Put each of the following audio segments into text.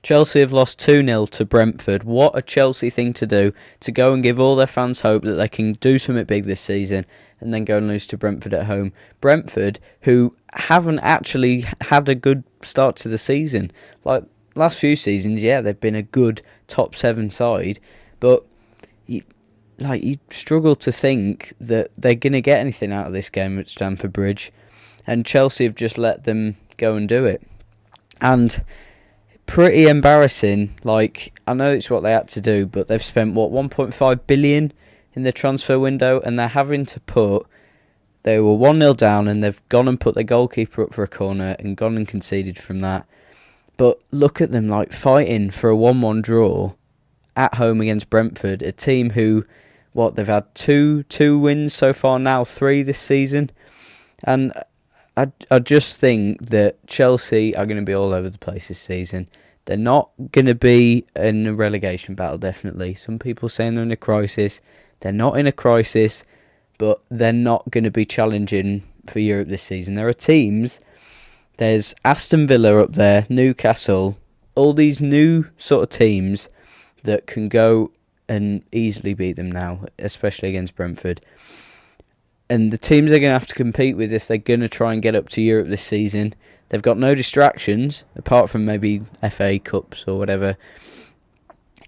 Chelsea have lost 2-0 to Brentford. What a Chelsea thing to do, to go and give all their fans hope that they can do something big this season and then go and lose to Brentford at home. Brentford, who haven't actually had a good start to the season. Like, last few seasons, yeah, they've been a good top 7 side, but you struggle to think that they're going to get anything out of this game at Stamford Bridge, and Chelsea have just let them go and do it. And pretty embarrassing. Like, I know it's what they had to do, but they've spent 1.5 billion in the transfer window, and they're having to put. They were 1-0 down, and they've gone and put their goalkeeper up for a corner and gone and conceded from that. But look at them, like, fighting for a 1-1 draw at home against Brentford, a team who, they've had two wins so far now, 3 this season, and I just think that Chelsea are going to be all over the place this season. They're not going to be in a relegation battle, definitely. Some people saying they're in a crisis. They're not in a crisis, but they're not going to be challenging for Europe this season. There are teams. There's Aston Villa up there, Newcastle, all these new sort of teams that can go and easily beat them now, especially against Brentford. And the teams they're going to have to compete with if they're going to try and get up to Europe this season, they've got no distractions, apart from maybe FA Cups or whatever.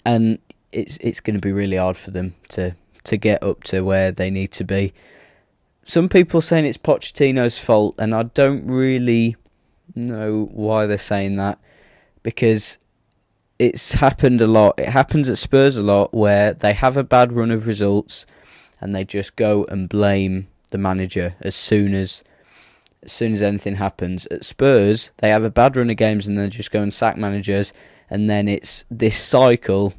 And it's going to be really hard for them to get up to where they need to be. Some people saying it's Pochettino's fault, and I don't really know why they're saying that, because it's happened a lot. It happens at Spurs a lot, where they have a bad run of results and they just go and blame the manager as soon as anything happens. At Spurs, they have a bad run of games and they just go and sack managers, and then it's this cycle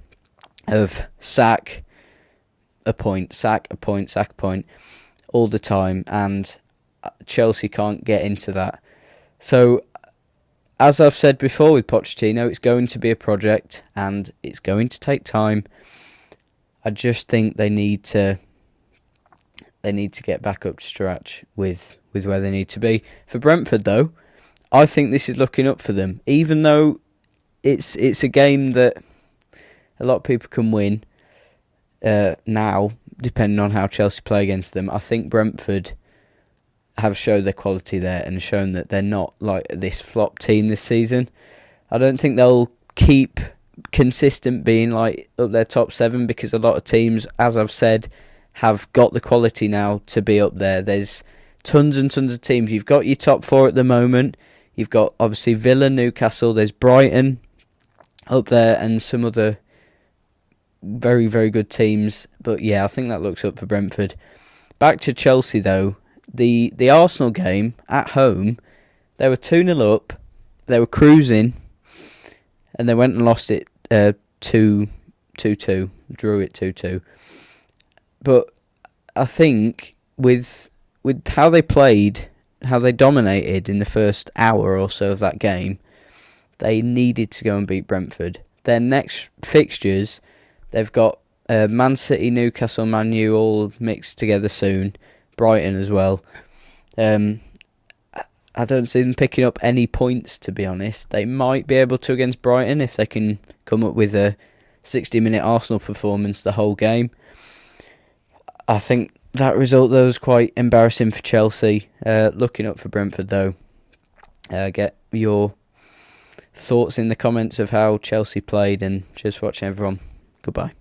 of sack a point all the time, and Chelsea can't get into that. So, as I've said before with Pochettino, it's going to be a project and it's going to take time. I just think they need to get back up to scratch with where they need to be. For Brentford, though, I think this is looking up for them. Even though it's a game that a lot of people can win now, depending on how Chelsea play against them, I think Brentford have showed their quality there and shown that they're not like this flop team this season. I don't think they'll keep consistent being like up their top 7, because a lot of teams, as I've said, have got the quality now to be up there. There's tons and tons of teams. You've got your top 4 at the moment. You've got obviously Villa, Newcastle, there's Brighton up there, and some other very, very good teams. But yeah, I think that looks up for Brentford. Back to Chelsea though. The Arsenal game at home, they were 2-0 up, they were cruising, and they went and lost it 2-2, drew it 2-2. But I think with how they played, how they dominated in the first hour or so of that game, they needed to go and beat Brentford. Their next fixtures, they've got Man City, Newcastle, Man U all mixed together soon. Brighton as well. I don't see them picking up any points, to be honest. They might be able to against Brighton if they can come up with a 60-minute Arsenal performance the whole game. I think that result, though, was quite embarrassing for Chelsea. Looking up for Brentford, though. Get your thoughts in the comments of how Chelsea played, and cheers for watching, everyone. Goodbye.